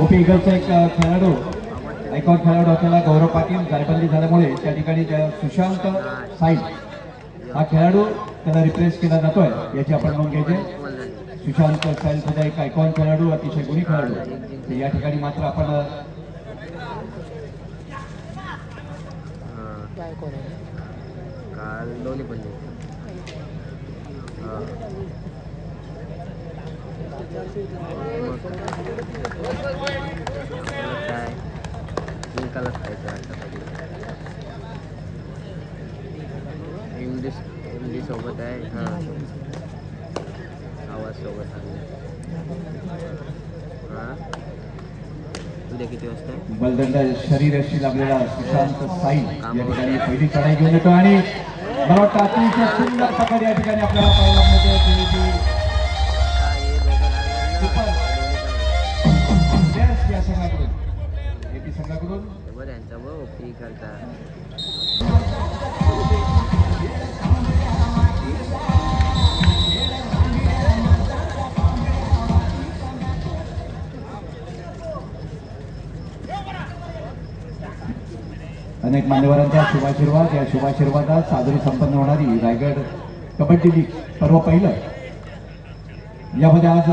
OP इगलचा एक खेळाडू icon खेळाडू असलेला गौरव पाटील गायबंदी झाल्यामुळे त्या ठिकाणी सुशांत साई हा खेळाडू त्याला रिप्लेस केला जातोय याची आपण नोंद घ्यायची। सुशांत साई सुद्धा एक आयकॉन खेळाडू अतिशय गुणी खेळाडू या ठिकाणी मात्र आपण काल दोन्ही पण काय निकालच खायचं वाटतं इंग्लिश सोबत आहे हां आवाज सोबत आहे हां उद्या किती वाजता आहे बलदंड शरीरशी लागलेला सुशांत साई या ठिकाणी पहिली चढाई घेऊन येतो आणि मला वाटतं अतिशय सुंदर प्रकारे या ठिकाणी आपल्याला पाहायला मिळते या संघाकडून एपी संघाकडून यांचा व ओपी करतात अनेक मान्यवरांचा शुभाशीर्वाद या शुभाशीर्वादात सादरी संपन्न होणारी रायगड कबड्डी लीग पर्व पहिलं यामध्ये आज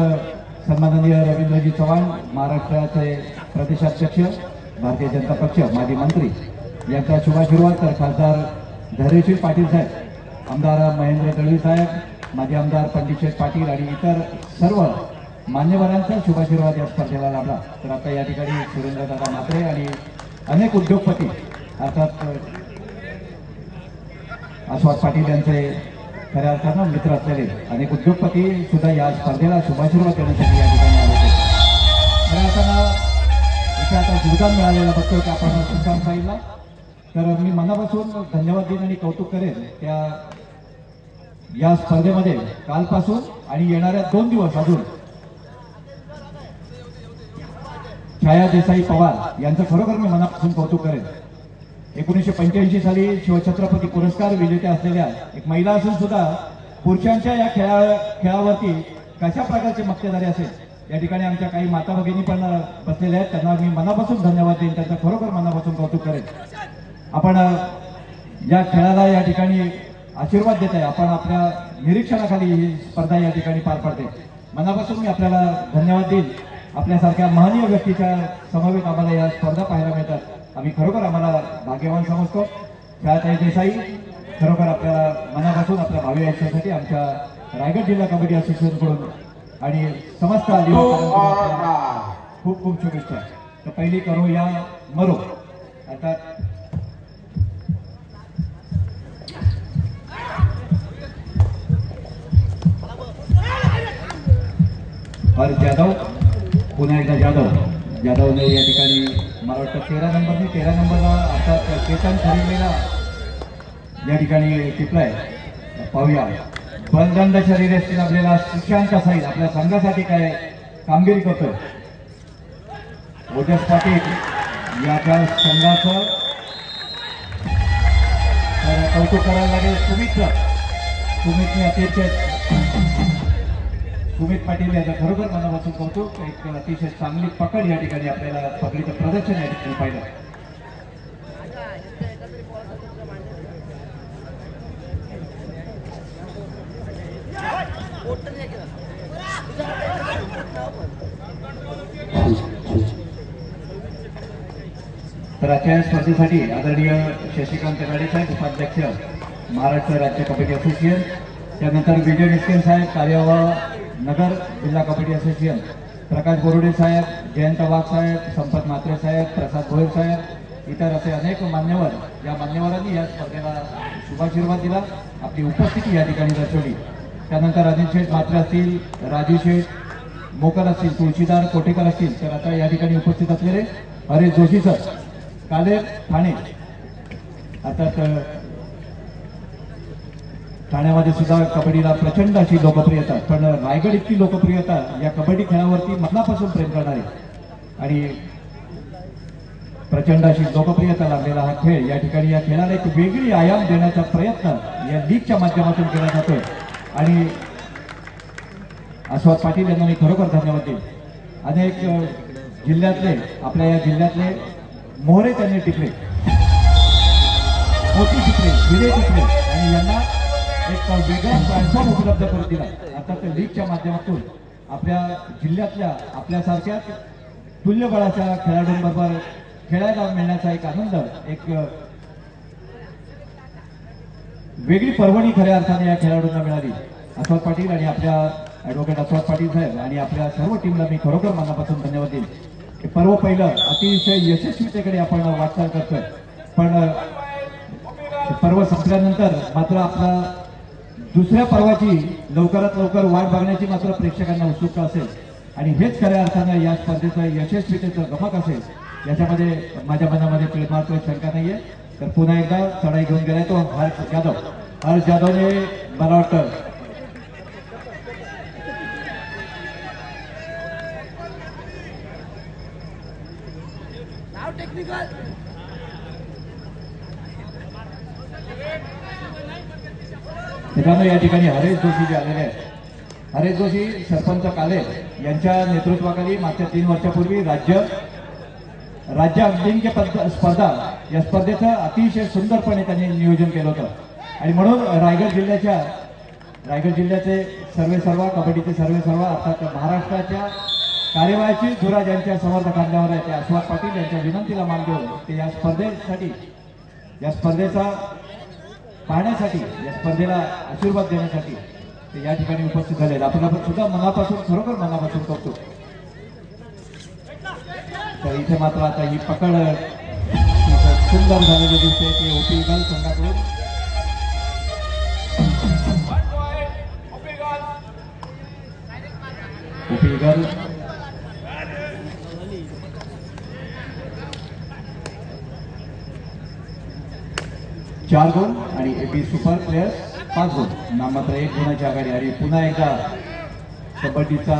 सन्माननीय रवींद्रजी चव्हाण महाराष्ट्राचे प्रदेशाध्यक्ष भारतीय जनता पक्ष माजी मंत्री यांचा शुभाशीर्वाद तर खासदार धैर्यशील पाटील साहेब आमदार महेंद्र दळवी साहेब माजी आमदार पंडितशेठ पाटील आणि इतर सर्व मान्यवरांचा शुभाशीर्वाद या स्पर्धेला लाभला। तर आता या ठिकाणी सुरेंद्रदादा म्हात्रे आणि अनेक उद्योगपती अर्थात आस्वाद पाटील यांचे खऱ्या अर्थानं मित्र असलेले अनेक उद्योगपती सुद्धा या स्पर्धेला शुभाशीर्वाद देण्यासाठी या ठिकाणी आले होते। खऱ्या अर्थानं इथे आता योगदान मिळालेलं बघतोय की आपण सुशांत साईला तर मी मनापासून धन्यवाद देईन आणि कौतुक करेन त्या या स्पर्धेमध्ये कालपासून आणि येणाऱ्या 2 दिवस अजून छाया देसाई पवार यांचं खरोखर मी मनापासून कौतुक करेन। 1985 साली शिवछत्रपती पुरस्कार विजेत्या असलेल्या एक महिला असून सुद्धा पुरुषांच्या या खेळावरती कशा प्रकारची मक्तेदारी असेल या ठिकाणी आमच्या काही माता भगिनी पण बसलेल्या आहेत त्यांना मी मनापासून धन्यवाद देईन त्यांचं खरोखर मनापासून कौतुक करेन। आपण या खेळाला या ठिकाणी आशीर्वाद देत आहे आपण आपल्या निरीक्षणाखाली ही स्पर्धा या ठिकाणी पार पडते मनापासून मी आपल्याला धन्यवाद देईन। आपल्यासारख्या महनीय व्यक्तीच्या समवेत आम्हाला या स्पर्धा पाहायला मिळतात आम्ही खरोखर आम्हाला भाग्यवान समजतो। छायाताई देसाई खरोखर आपल्याला मनापासून आपल्या भावी आयुष्यासाठी आमच्या रायगड जिल्हा कबड्डी असोसिएशनकडून आणि समस्त खूप खूप शुभेच्छा। तर पहिली करू या मरो आता हर्ष यादव पुन्हा एकदा जाधवने या ठिकाणी मला वाटतं 13 नंबरला अर्थात चेतन खरिमेला या ठिकाणी टिपलाय। पाहूया बलदंड शरीरशी लागलेला सुशांत साई आपल्या संघासाठी काय कामगिरी करतोय। ओजस पाटील याच्या संघाचं कौतुक करायला लागेल सुमितने अतिशय सुमित पाटील यांचा खरोखर मनापासून कौतुक एक अतिशय चांगली पकड या ठिकाणी आपल्याला पकडीचं प्रदर्शन या ठिकाणी पाहिलं। तर आजच्या स्पर्धेसाठी आदरणीय शशिकांत गाडे साहेब उपाध्यक्ष महाराष्ट्र राज्य कबड्डी असोसिएशन त्यानंतर विजय निस्केन साहेब कार्यवाह नगर जिल्हा कबड्डी असोसिएशन प्रकाश बोरुडे साहेब जयंत वाघ साहेब संपत म्हात्रे साहेब प्रसाद भोयर साहेब इतर असे अनेक मान्यवर या मान्यवरांनी या स्पर्धेला शुभाशीर्वाद दिला आपली उपस्थिती या ठिकाणी दर्शवली। त्यानंतर अनिल शेठ म्हात्रे असतील राजू शेठ मोकर असतील तुळशीदार कोटेकर असतील तर आता या ठिकाणी उपस्थित असलेले हरेश जोशी सर काले ठाणे अर्थात ठाण्यामध्ये सुद्धा कबड्डीला प्रचंड अशी लोकप्रियता पण रायगड इतकी लोकप्रियता या कबड्डी खेळावरती मनापासून प्रेम करणारे आणि प्रचंड अशी लोकप्रियता लाभलेला हा खेळ या ठिकाणी या खेळाला एक वेगळी आयाम देण्याचा प्रयत्न या लीगच्या माध्यमातून केला जातोय आणि आस्वाद पाटील यांना मी खरोखर धन्यवाद देईन। अनेक जिल्ह्यातले आपल्या या जिल्ह्यातले मोहरे त्यांनी टिपले, मोठी टिपले, हिरे टिपले आणि यांना एक वेगळा प्लॅटफॉर्म उपलब्ध करून दिला. आता त्या लीगच्या माध्यमातून आपल्या जिल्ह्यातल्या आपल्यासारख्याच तुल्यबळाच्या खेळाडूंबरोबर खेळायला मिळण्याचा एक आनंद, एक वेगळी पर्वणी खऱ्या अर्थाने या खेळाडूंना मिळाली. अस्वाद पाटील आणि आपल्या ॲडव्होकेट अस्वाद पाटील साहेब आणि आपल्या सर्व टीमला मी खरोखर मनापासून धन्यवाद देईन. हे पर्व पहिलं अतिशय यशस्वीतेकडे आपण वाटचाल करतोय, पण पर्व संपल्यानंतर मात्र आपला दुसऱ्या पर्वाची लवकरात लवकर वाट बघण्याची मात्र प्रेक्षकांना उत्सुकता असेल आणि हेच खऱ्या अर्थानं या स्पर्धेचं यशस्वीतेचं गमक असेल याच्यामध्ये माझ्या मनामध्ये मात्र शंका नाहीये. तर पुन्हा एकदा चढाई घेऊन गेलाय तो हर्ष जाधवने मला वाटतं मित्रांनो या ठिकाणी हरेश जोशी जे आलेले आहेत, हरेश जोशी सरपंच काले यांच्या नेतृत्वाखाली मागच्या 3 वर्षापूर्वी राज्य अजिंक्य स्पर्धा या स्पर्धेचं अतिशय सुंदरपणे त्यांनी नियोजन केलं होतं आणि म्हणून रायगड जिल्ह्याचे सर्व कबड्डीचे सर्व अर्थात महाराष्ट्राच्या कार्यवाहीची धुरा ज्यांच्या समोर काढल्यावर आहे ते अस्वाद पाटील यांच्या विनंतीला मान देऊन ते या स्पर्धेचा पाहण्यासाठी, या स्पर्धेला आशीर्वाद देण्यासाठी ते या ठिकाणी उपस्थित झाले. आपण सुद्धा मनापासून खरोखर मनापासून करतो. तर इथे मात्र आता ही पकड सुंदर झालेली दिसते की ओपी ईगल संघाकडून ओपी ईगल 4 गुण आणि एपी सुपर प्लेयर्स 5 गुण, नाममात्र 1 गुणाची आघाडी. आणि पुन्हा एकदा कबड्डीचा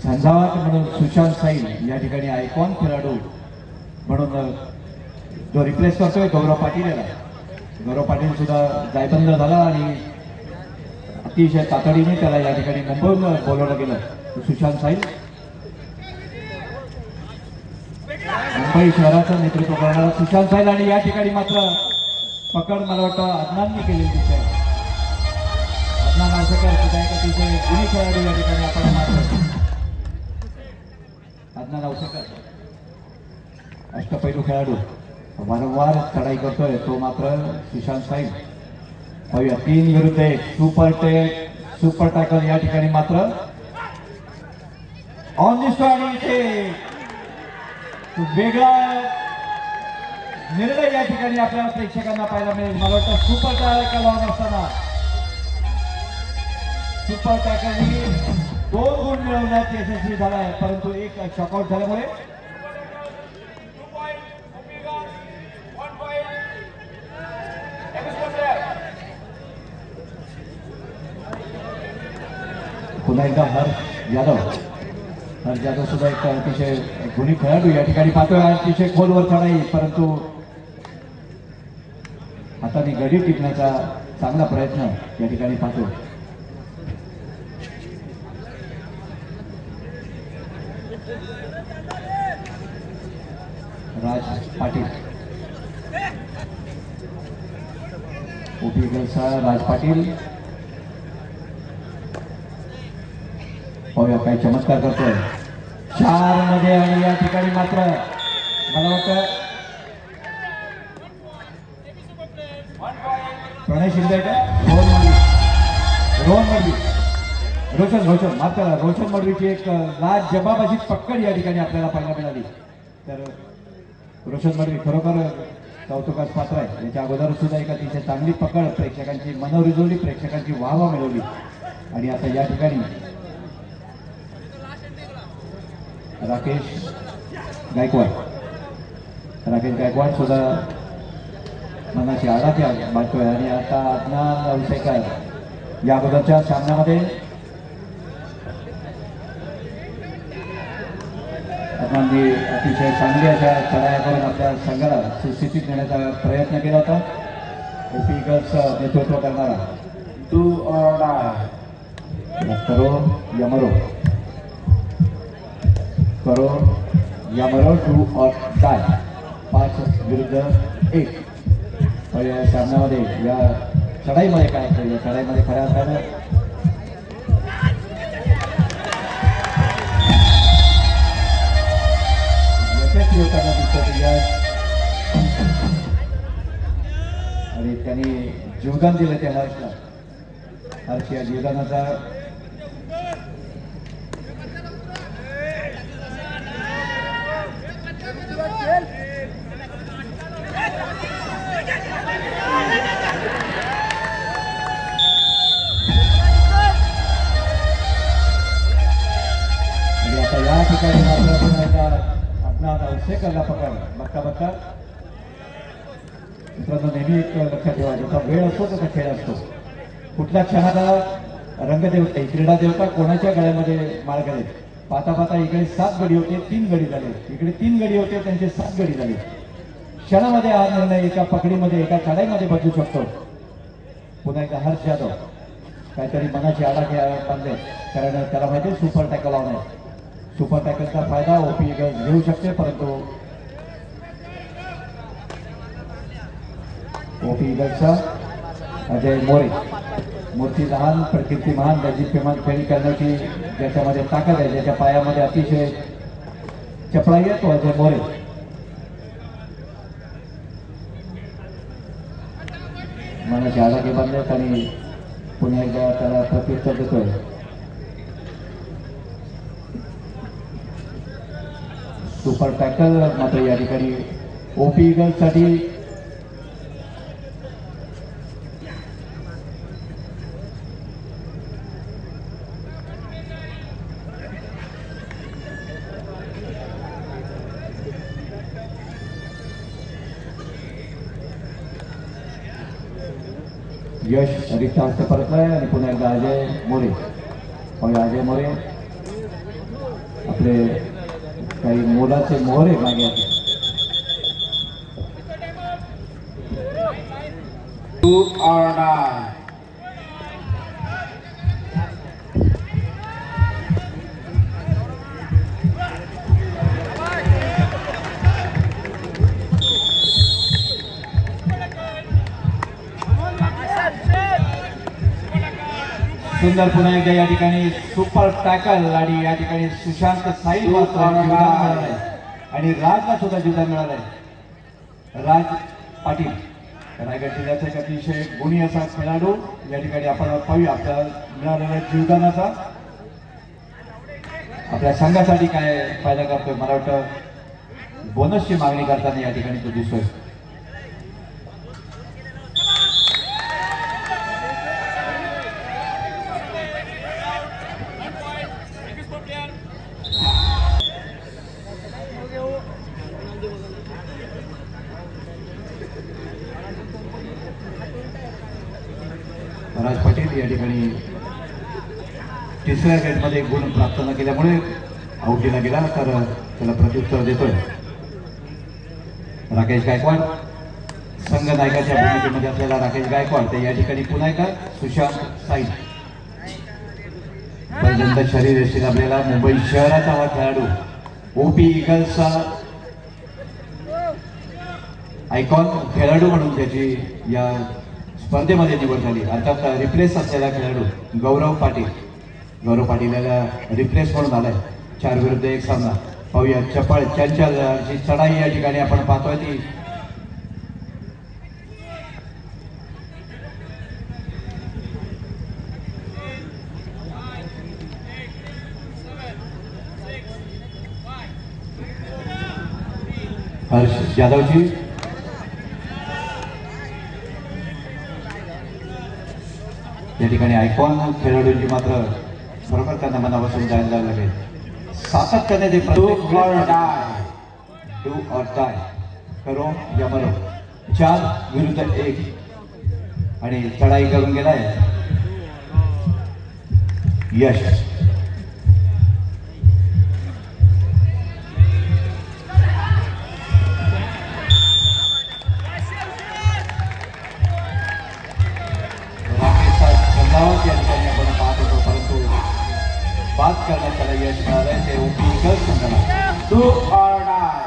झंझावात म्हणून सुशांत साईल या ठिकाणी आयकॉन खेळाडू म्हणून जो रिप्लेस करतोय गौरव पाटील याला. गौरव पाटील सुद्धा जायबंद झाला आणि अतिशय तातडीने त्याला या ठिकाणी मुंबईहून बोलवलं गेलं. सुशांत साईल मुंबई शहराचं नेतृत्व करणारा सुशांत साईल आणि या ठिकाणी मात्र पकड मला वाटतं अदनानने केलेली दिसते. अदनान आवसकर सुद्धा एक अतिशय गुणी खेळाडू या ठिकाणी आपण मात्र अदनान आवसकर अष्टपैलू खेळाडू वारंवार चढाई करतोय तो मात्र सुशांत साईल. पाहूया 3 विरुद्ध 1 सुपर टॅकल या ठिकाणी मात्र ऑन दिसतो आणि इथे वेगळा निर्णय या ठिकाणी आपल्याला प्रेक्षकांना पाहायला मिळेल. मला वाटतं सुपर टॅकल ऑन असताना सुपर टॅकलनी 2 गुण मिळवण्यात यशस्वी झाला आहे, परंतु एक शॉकआउट झाल्यामुळे पुन्हा एकदा हर्ष जाधव सुद्धा एक अतिशय गुणी खेळाडू या ठिकाणी पाहतोय. अतिशय खोलवर चढाई, परंतु हाताने गडी टिपण्याचा चांगला प्रयत्न या ठिकाणी पाहतोय. राज पाटील ओपी ईगल्सचा राज पाटील पाहूया काही चमत्कार करतोय 4 मध्ये आणि या ठिकाणी मात्र मला वाटतं प्रणय शिंदे रोशन मडवीची एक लाजबाब अशी पक्कड या ठिकाणी आपल्याला पाहायला मिळाली. तर रोशन मडवी खरोखर कौतुकास पात्र आहे. याच्या अगोदर सुद्धा एक अतिशय चांगली पकड प्रेक्षकांची मन रिजवली, प्रेक्षकांची वाहवा मिळवली आणि आता या ठिकाणी राकेश गायकवाड सुद्धा मनाची आडाख्या बांधतोय. आणि आता अदनान आवसेकर या अगोदरच्या सामन्यामध्ये अदनाननी अतिशय चांगली अशा चढाया करून आपल्या संघाला सुस्थितीत नेण्याचा प्रयत्न केला होता. ओपी ईगल्स नेतृत्व करणारा करो यमरो करो याबरोबर 2 और डाय 5 विरुद्ध 1. पण या सामन्यामध्ये या चढाईमध्ये काय असतं, या चढाईमध्ये खऱ्या अर्थानं यशस्वी होताना दिसतं यश, आणि त्यांनी जीवदान दिलं त्या हर्षला. हर्ष या जीवदानाचा या ठिकाणी मात्र आपला अवश्य करला पकड बघता बघता. मित्रांनो, नेहमी एक लक्षात ठेवा, जसा वेळ असतो तसा खेळ असतो. कुठल्या क्षणाला रंगदेवता क्रीडा देवता कोणाच्या गळ्यामध्ये माळ घालेल. पाहता पाहता इकडे 7 गडी होते, 3 गडी झाले, इकडे 3 गडी होते, त्यांचे 7 गडी झाले. क्षणामध्ये हा निर्णय एका पकडीमध्ये एका चढाईमध्ये बदलू शकतो. पुन्हा एकदा हर्ष यादव काहीतरी मनाची आडाखे बांधले, कारण त्याला माहिती सुपर टॅकल लावणे. सुपर टॅकलचा फायदा ओपी ईगल्स घेऊ शकते, परंतु ओपी ईगल्सचा अजय मोरे, मूर्ती लहान प्रकृती महान, त्याची फेमान फेरी करण्याची ज्याच्यामध्ये ताकद आहे, ज्याच्या पायामध्ये अतिशय चपळाई आहे, तो अजय मोरे. मनाची आडाखे बांधलेत आणि पुन्हा एकदा त्याला प्रत्युत्तर देतोय. सुपर टॅकल मात्र या ठिकाणी ओपी ईगल्ससाठी यश रिक्त हस्त परतलाय आणि पुन्हा एकदा अजय मोरे. अजय मोरे आपले काही मोलाचे मोहरे मागे आहेत. सुंदर पुन्हा एकदा या ठिकाणी सुपर टॅकल आणि या ठिकाणी सुशांत साई जीवदान मिळालंय आणि राजला सुद्धा जीवदान मिळालंय. राज पाटील रायगड जिल्ह्याचा एक अतिशय गुणी असा खेळाडू या ठिकाणी आपण पाहूया आपल्याला मिळालेल्या जीवदानाचा आपल्या संघासाठी काय फायदा करतोय. मला वाटतं बोनसची मागणी करताना या ठिकाणी तो दिसतोय. राज पाटील या ठिकाणी तिसऱ्या सेटमध्ये गुण प्राप्त न केल्यामुळे आउट दिला गेला, तर त्याला प्रत्युत्तर देतोय राकेश गायकवाड. संघ नायकाच्या भूमिकेमध्ये असलेला राकेश गायकवाड ते या ठिकाणी पुन्हा एकदा सुशांत साई. प्रचंड शरीर यष्टी लाभलेला मुंबई शहराचा हा खेळाडू, ओपी ईगल्सचा आयकॉन खेळाडू म्हणून त्याची या स्पर्धेमध्ये निवड झाली. अर्थात रिप्लेस असलेला खेळाडू गौरव पाटील. गौरव पाटील याला रिप्लेस म्हणून आलाय. 4 विरुद्ध 1 सामना. पाहूया चपळ चंचल जी चढाई या ठिकाणी आपण पाहतोय ती हर्ष यादवची. या ठिकाणी आयकॉन खेळाडूंची मात्र बरोबर त्यांना मनापासून जायला लागेल. सातत्याने ते डू और डाय करो या मरो. 4 विरुद्ध 1 आणि चढाई करून गेलाय यश. या ठिकाणी आपण पाहत होतो, परंतु बात करण्यात त्याला यश मिळालंय ते ओपी ईगल्स संघाला. डू ऑर डाय.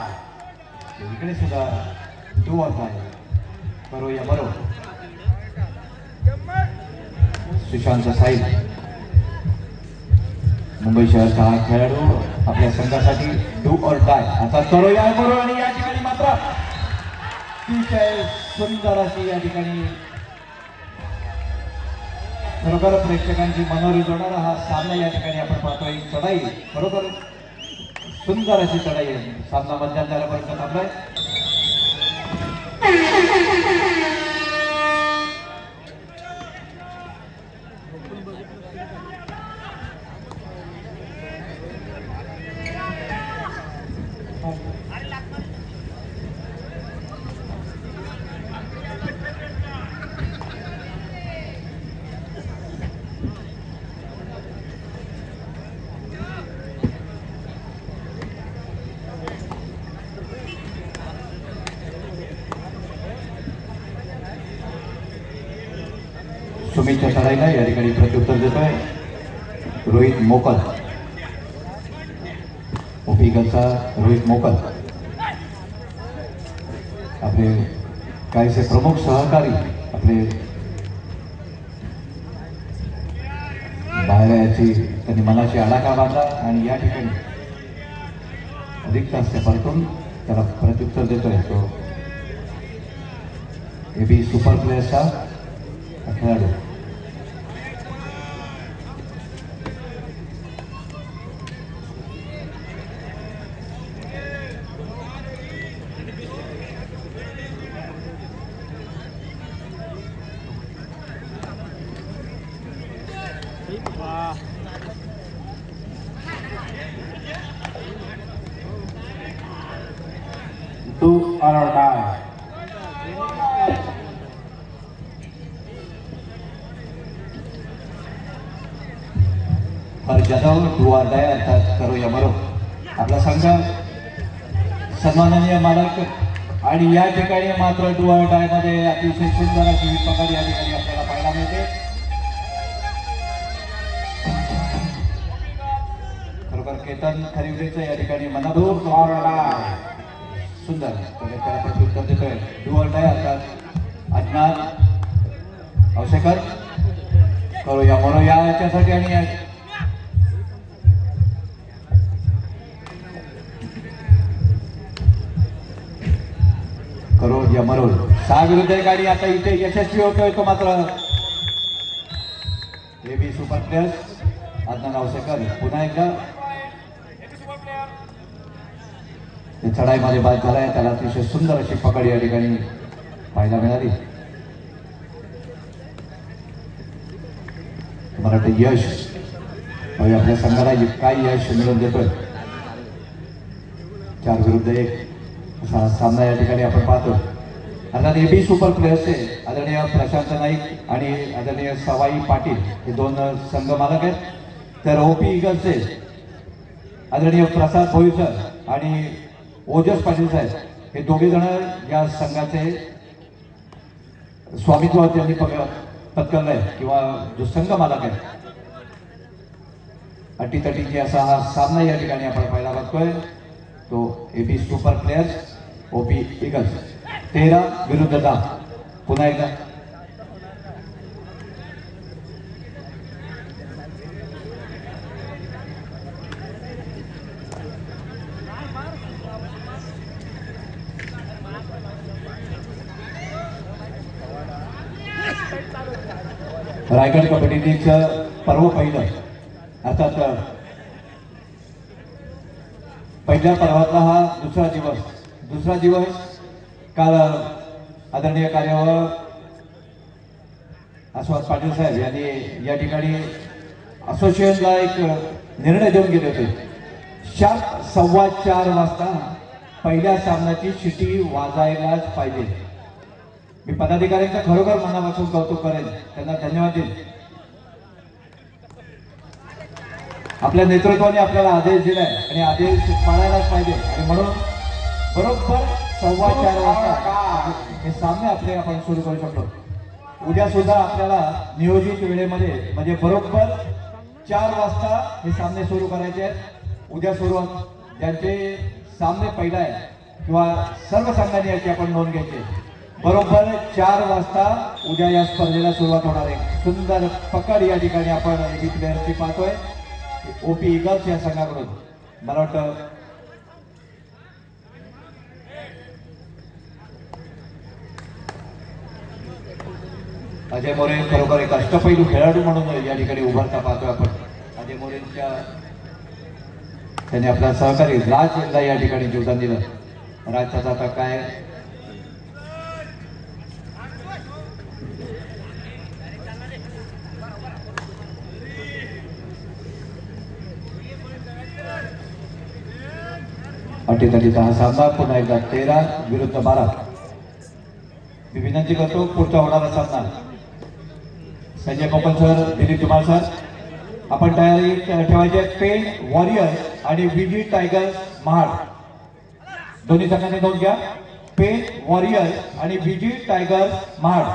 इकडे सुद्धा डू ऑर डाय करूया बरोबर. सुशांत साहिल मुंबई शहरचा हा खेळाडू आपल्या संघासाठी डू ऑर डाय आता करूया बरोबर. आणि या ठिकाणी मात्र अतिशय सुंदर अशी या ठिकाणी खरोखर प्रेक्षकांची मनोरी जोडणारा हा सामना या ठिकाणी आपण पाहतोय. चढाई खरोखर सुंदर अशी चढाई आहे. सामना मध्यंतरापर्यंत थांबलाय. सुमितच्या चढाईला या ठिकाणी प्रत्युत्तर देतोय रोहित मोकल. ओपीगलचा रोहित मोकल आपले काहीसे प्रमुख सहकारी आपले बाहेर याची त्यांनी मनाची आडाखा बांधला आणि या ठिकाणी रिक्त असते परतून त्याला प्रत्युत्तर देतोय तो एबी सुपर प्लेयर्सचा खेळाडू. Do or dye. Her Jadhav do or डाय अर्थात करूया बरोबर. आपला संघ सन्माननीय मालक आणि या ठिकाणी मात्र डू ऑर डाय मध्ये अतिशय सुंदर अशी पकड या ठिकाणी आपल्याला पाहायला मिळते. खरोखर केतन खरिवडेचं या ठिकाणी मनातून डू ऑर डाय. सुंदर त्याला प्रत्युत्तर देतोय डू ऑर डाय अर्थात अज्ञान अवशेकर करूया बरोबर याच्यासाठी. आणि करो या मरोल 6 विरुद्ध 1 आणि आता इथे यशस्वी होतोय तो मात्र एबी सुपर प्लेयर्स अदनान अवशेकर पुन्हा एकदा चढाईमध्ये बाद झालाय. त्याला अतिशय सुंदर अशी पकड या ठिकाणी पाहायला मिळाली. मला वाटतं यश आपल्या संघाला काय यश मिळवून देतोय. 4 विरुद्ध 1 असा सामना या ठिकाणी आपण पाहतो. अर्थात एबी सुपर प्लेयर्सचे आदरणीय प्रशांत नाईक आणि आदरणीय सवाई पाटील हे 2 संघ मालक आहेत. तर ओपी ईगल्सचे आदरणीय प्रसाद भोईसर आणि ओजस पाटील साहेब हे 2 जण या संघाचे स्वामित्व त्यांनी पत्करलंय किंवा जो संघ मालक आहे. अटीतटीची असा हा सामना या ठिकाणी आपण पाहायला बघतोय. तो AB super players OP Eagles 13 विरुद्ध 10. पुन्हा एकदा रायगड कबड्डी लीगचं पर्व पहिलं अर्थात पहिल्या पर्वातला हा दुसरा दिवस काल आदरणीय कार्यावर आस्वाद पाटील साहेब यांनी या ठिकाणी असोसिएशनला एक निर्णय देऊन गेले होते. शार्प 4:15 वाजता पहिल्या सामन्याची शिटी वाजायलाच पाहिजे. मी पदाधिकाऱ्यांचा खरोखर मनापासून कौतुक करेन, त्यांना धन्यवाद देईन. आपल्या नेतृत्वाने आपल्याला आदेश दिलाय आणि आदेश पाळायलाच पाहिजे. आणि म्हणून बरोबर 4:15 वाजता हे सामने आपले आपण सुरू करू शकतो. उद्या सुद्धा आपल्याला नियोजित वेळेमध्ये म्हणजे बरोबर 4 वाजता हे सामने सुरू करायचे आहेत. उद्या सुरू ज्यांचे सामने पहिला आहे किंवा सर्व संघांनी याची आपण नोंद घ्यायची. बरोबर 4 वाजता उद्या या स्पर्धेला सुरुवात होणार आहे. सुंदर पकड या ठिकाणी आपण एबी प्लेयरची पाहतोय ओपी ईगल्स या संघाकडून. मला वाटतं अजय मोरे खरोखर एक अष्टपैलू खेळाडू म्हणून या ठिकाणी उभारता पाहतोय आपण. अजय मोरेंच्या त्यांनी आपला सहकारी राज यांना या ठिकाणी योगदान दिलं. राजचा आता काय अटीतटीचा हा सामना पुन्हा एकदा 13-12. मी विनंती करतो पुढचा होणारा सामना संजय कोपल सर, दिलीप कुमार सर आपण तयारी ठेवायचे. पेंट वॉरियर्स आणि विजी टायगर्स महाड दोन्ही संघांनी नोंद घ्या. पेंट वॉरियर्स आणि विजी टायगर्स महाड.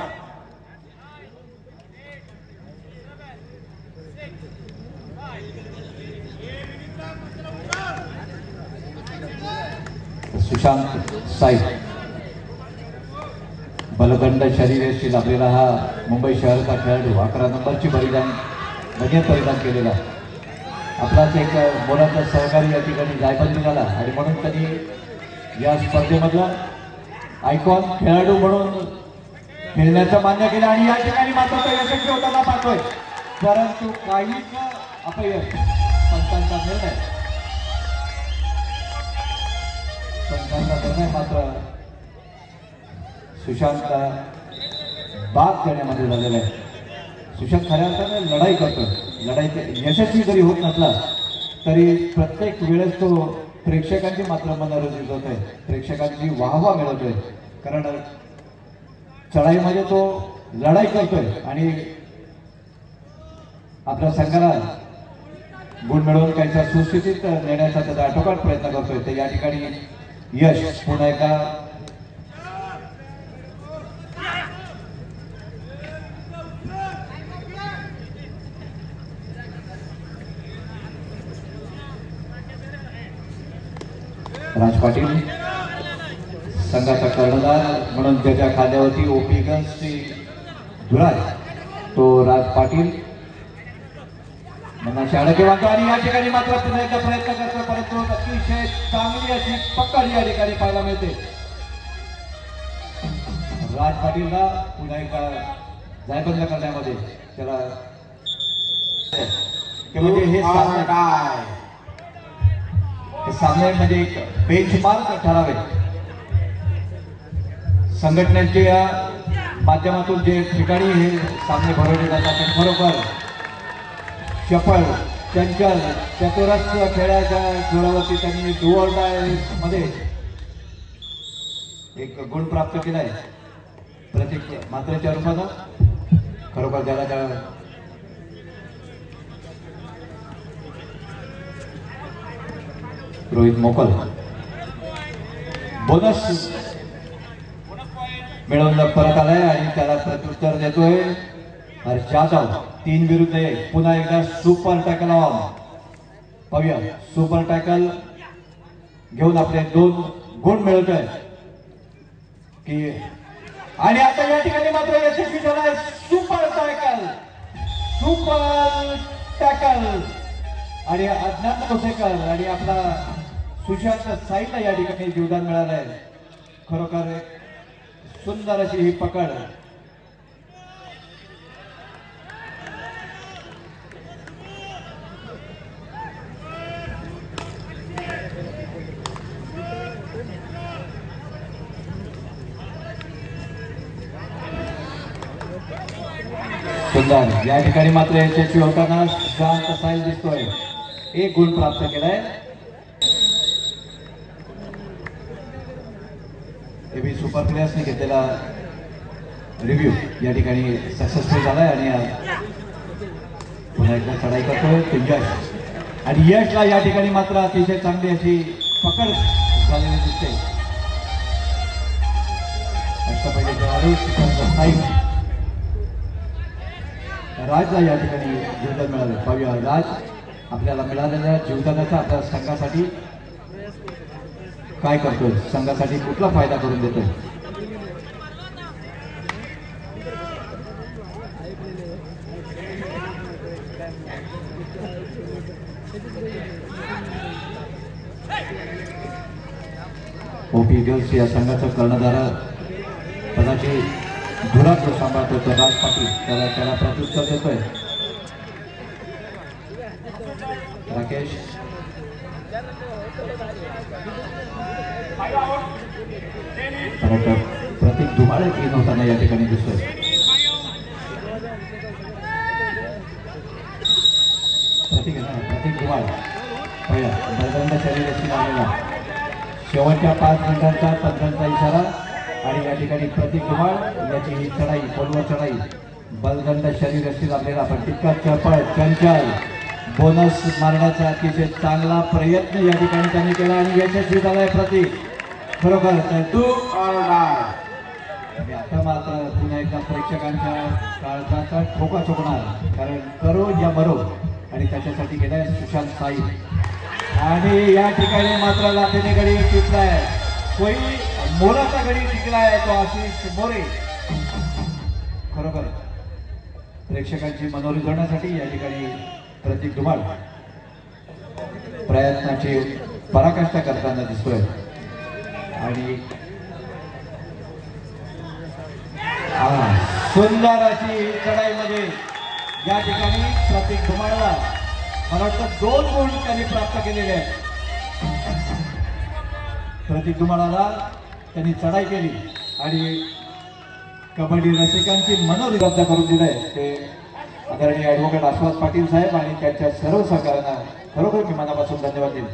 सुशांत साई बलदंड शरीराशी लाभलेला हा मुंबई शहराचा खेळाडू 11 नंबरची परिधान केलेला आपलाच एक मोलाचा सहकारी या ठिकाणी जायबंदी झाला आणि म्हणून त्यांनी या स्पर्धेमधला आयकॉन खेळाडू म्हणून खेळण्याचं मान्य केलं आणि या ठिकाणी मात्र तो यशस्वी होताना पाहतोय. परंतु काहीच अपयश. पंचांचा निर्णय मात्र सुशांतला बाद देण्यामध्ये झालेला आहे. सुशांत खऱ्या अर्थाने लढाई करतोय. लढाईत यशस्वी जरी होत नसला तरी प्रत्येक वेळेस तो प्रेक्षकांची मात्र मनोरंजित होतोय. प्रेक्षकांची वाहवा मिळवतोय कारण चढाईमध्ये तो लढाई करतोय आणि आपल्या संघाला गुण मिळवून काहीसा सुस्थितीत नेण्याचा त्याचा आटोकाट प्रयत्न करतोय. तर या ठिकाणी यश पुन्हा एका राज पाटील संघाचा कर्णधार म्हणून ज्याच्या खांद्यावरती ओपी ईगल्सची धुरा तो राज पाटील मनाची अडके वाटतो आणि या ठिकाणी मात्र पुन्हा एकदा प्रयत्न करतो. परंतु अतिशय चांगली अशी पकड या ठिकाणी पाहायला मिळते. राज पाटीलला पुन्हा एकदा जायबंद करण्यामध्ये त्याला म्हणजे हे सामने म्हणजे एक बेंचमार्क ठरावे. संघटनेच्या माध्यमातून जे ठिकाणी हे सामने भरवले जातात ते खरोखर चपळ चंचल चतुरस्र खेळाच्या जोरावरती त्यांनी डू ऑर डाय मध्ये एक गुण प्राप्त केलाय प्रत्येक मात्रेच्या रूपानं. खरोखर त्याला त्या रोहित मोकल बोनस मिळवून परत आलाय आणि त्याला प्रत्युत्तर देतोय हर्ष जाधव. 3 विरुद्ध 1. पुन्हा एकदा सुपर टॅकल ऑन पाहूया. सुपर टॅकल घेऊन आपले 2 गुण मिळवतोय की आणि आता या ठिकाणी मात्र यशस्वी झालाय सुपर टॅकल आणि अज्ञात कोसेकर आणि आपला सुशांत साईला या ठिकाणी योगदान मिळालंय. खरोखर सुंदर अशी ही पकड. सुंदर या ठिकाणी मात्र यशस्वी होताना सुशांत साईल दिसतोय. 1 गुण प्राप्त केलाय. एबी सुपर प्लेयर्सने घेतलेला रिव्ह्यू या ठिकाणी सक्सेसफुल झालाय आणि पुन्हा एकदा चढाई करतोय तो यश आणि यशला या ठिकाणी मात्र अतिशय चांगली अशी पकड झालेली दिसते. अष्टपैलू खेळाडू सुशांत साई राजला या ठिकाणी योगदान मिळालं. पाहूया राज आपल्याला मिळालेल्या योगदानाचा आपल्या संघासाठी काय करतोय, संघासाठी कुठला फायदा करून देतोय. ओपी ईगल्स या संघाचं कर्णधार पदाची धुरा जो सांभाळतो तो राज पाटील, त्याला प्रत्युत्तर देतोय राकेश. प्रतीक धुमाळे तीन होताना या ठिकाणी दिसतोय. प्रतीक धुमाळ पहिला बलदंड शरीराशी लागलेला शेवटच्या 5 मिनिटांचा पंचांचा इशारा आणि या ठिकाणी प्रतीक धुमाळ याची ही चढाई पोलवर चढाई बलदंड शरीराशी लागलेला पण तितका चपळ चंचल बोनस मारण्याचा अतिशय चांगला प्रयत्न या ठिकाणी त्यांनी केला आणि यशस्वी झालाय प्रतीक. खरोखर Do or die. आणि आता मात्र पुन्हा एकदा प्रेक्षकांच्या काळजाचा ठोका चुकणार, कारण करो या मरो आणि त्याच्यासाठी गेलाय सुशांत साई. आणि या ठिकाणी मात्र लाथेने गडी टिकलाय, कोई मोराचा गडी टिकलाय तो आशिष मोरे. खरोखर प्रेक्षकांची मनोरंजनासाठी या ठिकाणी प्रतीक धुमाळ प्रयत्नाची पराकाष्ठा करताना दिसतोय. आणि सुंदर अशी चढाईमध्ये या ठिकाणी प्रतीक धुमाळला मला वाटतं 2 गुण त्यांनी प्राप्त केलेले आहेत. प्रतीक धुमाळाला त्यांनी चढाई केली आणि कबड्डी रसिकांची मनोरंजन करून दिलंय ते आदरणीय ॲडव्होकेट आस्वाद पाटील साहेब आणि त्यांच्या सर्व सहकाऱ्यांना खरोखर मी मनापासून धन्यवाद देईन.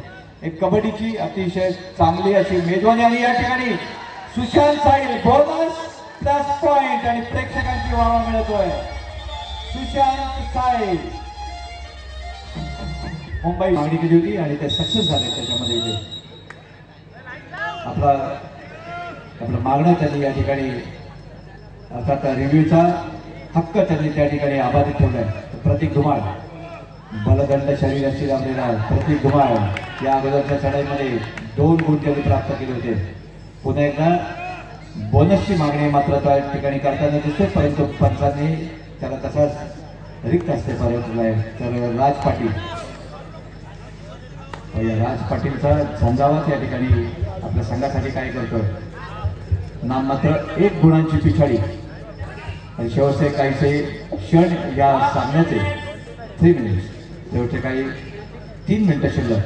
एक कबड्डीची अतिशय चांगली अशी मेजवानी आणि या ठिकाणी Sushant Sail bonus plus point आणि प्रेक्षकांची वाह मिळतोय. सुशांत साईल मुंबई मागणी केली होती आणि ते सक्सेस झाले. त्याच्यामध्ये इथे आपलं मागणं त्यांनी या ठिकाणी अर्थात रिव्ह्यूचा हक्क त्यांनी त्या ठिकाणी आबाधित ठेवलाय. प्रतीक धुमाळ बलदंड शरीराशी लागलेला प्रतीक धुमाळ या अगोदरच्या चढाईमध्ये 2 गुण त्यांनी प्राप्त केले होते. पुन्हा एकदा बोनसची मागणी मात्र त्या ठिकाणी करताना दिसते, परंतु पंचांनी त्याला तसाच रिक्त असते पर्यंत. तर राज पाटील राज पाटीलचा झंझावात या ठिकाणी आपल्या संघासाठी काय करतोय. नाम मात्र 1 गुणांची पिछाडी आणि शेवटचे काहीसे क्षण या सामन्याचे 3 मिनिट्स शेवटचे काही 3 मिनिटं शिल्लक.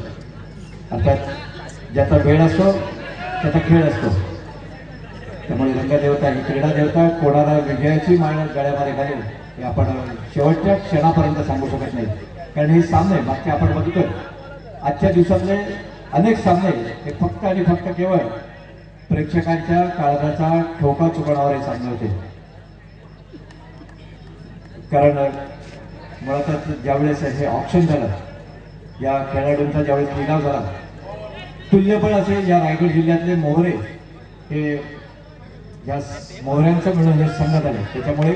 अर्थात ज्याचा वेळ असतो त्याचा खेळ असतो, त्यामुळे रंगदेवता ही क्रीडा देवता कोणाला विजयाची माळ गळ्यामध्ये घालेल हे आपण शेवटच्या क्षणापर्यंत सांगू शकत नाही. कारण हे सामने मागचे आपण बघतोय आजच्या दिवसातले अनेक सामने हे फक्त आणि फक्त केवळ प्रेक्षकांच्या काळजाचा ठोका चुकवणारे सामने होते. कारण मुळातच ज्यावेळेस हे ऑप्शन झालं, या खेळाडूंचा ज्यावेळेस लिलाव झाला, तुल्यबळ असे या रायगड जिल्ह्यातले मोहरे हे या मोहऱ्यांचं मिळून हे संघ झाले. त्याच्यामुळे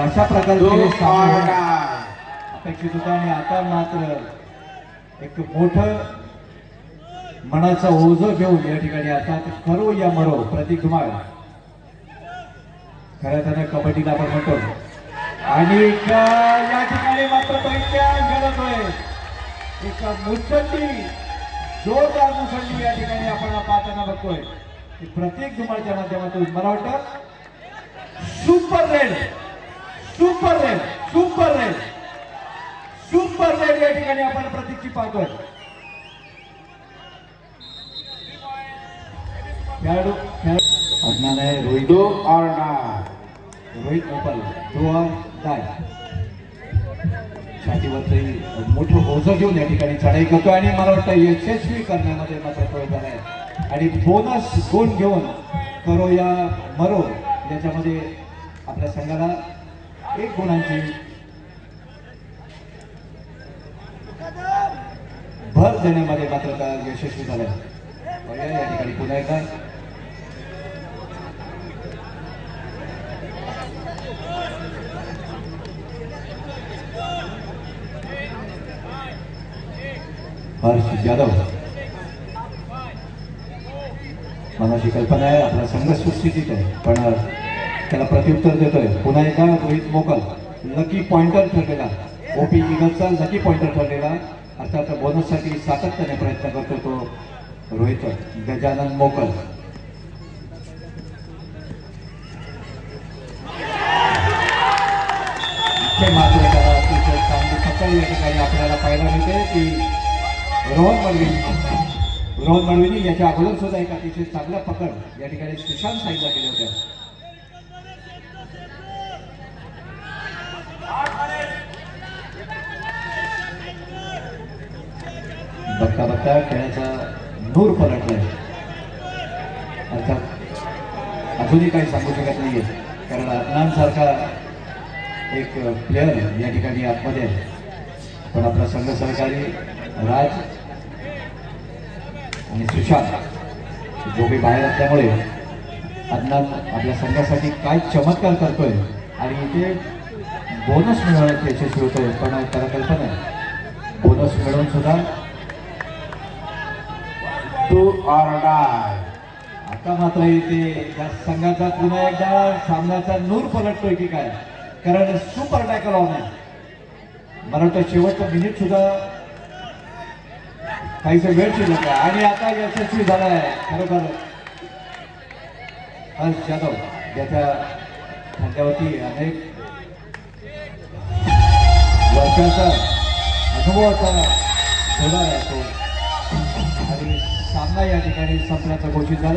अशा प्रकारचे सामने अपेक्षित होता आणि आता मात्र एक मोठं मनाचा ओझं घेऊन या ठिकाणी आता करो या मरो प्रतीक धुमाळ खरं त्याने कबड्डीला आपण म्हणतो. आणि या ठिकाणी मात्र घडतोय एक मुसंडी, जोरदार मुसंडी या ठिकाणी आपण पाहताना बघतोय. प्रतीक धुमाळच्या माध्यमातून मला वाटतं super raid super raid super raid super raid या ठिकाणी आपण प्रतीकची पाहतोय. खेळाडू अज्ञान आहे Rohit Do or die. Rohit मोपल डू ऑर डाय छातीवरती मोठं ओझं घेऊन या ठिकाणी चढाई करतो आणि मला वाटतं यशस्वी करण्यामध्ये मात्र तो झालाय. आणि बोनस गुण घेऊन करो या मरो याच्यामध्ये आपल्या संघाला 1 गुणांची भर देण्यामध्ये मात्र यशस्वी झालाय. या ठिकाणी पुन्हा एकदा हर्ष यादव मनाची कल्पना आहे, आपला संघ सुस्थितीत आहे, पण त्याला प्रत्युत्तर देतोय. पुन्हा एकदा रोहित मोकल लकी पॉइंटर ठरलेला, ओपी इगल्सचा लकी पॉइंटर ठरलेला, अर्थात बोनससाठी सातत्याने प्रयत्न करतो तो रोहित गजानन मोकल. मात्र त्याला अतिशय चांगली पकड या ठिकाणी आपल्याला पाहायला मिळते की रोहन मळविनी याच्या अगोदर सुद्धा एक अतिशय चांगला पकड या ठिकाणी सुशांत साईला केले होते. बघता बघता खेळाचा नूर पलटलाय. अर्थात अजूनही काही सांगू शकत नाहीये, कारण अदनान सारखा एक प्लेअर या ठिकाणी आतमध्ये आहे, पण आपला संघ सहकारी राज आणि सुशांत दोघे बाहेर असल्यामुळे अदनान आपल्या संघासाठी काय चमत्कार करतोय आणि इथे बोनस मिळवण्यात यशस्वी होतोय. पण त्याला कल्पना आहे बोनस मिळवून सुद्धा 2 or die. आता मात्र इथे या संघाचा पुन्हा एकदा सामन्याचा नूर पलटतोय की काय, कारण सुपर टॅकल ऑन आहे. मला वाटतं शेवटचं मिनिट सुद्धा काहीसा वेळ शिल्लक आहे आणि आता यशस्वी झाला आहे. खरोखर हर्ष जाधव ज्याच्या खांद्यावरती अनेक वर्षाचा अनुभवाचा होणार आहे तो, आणि सामना या ठिकाणी संपण्याचा घोषित झाला.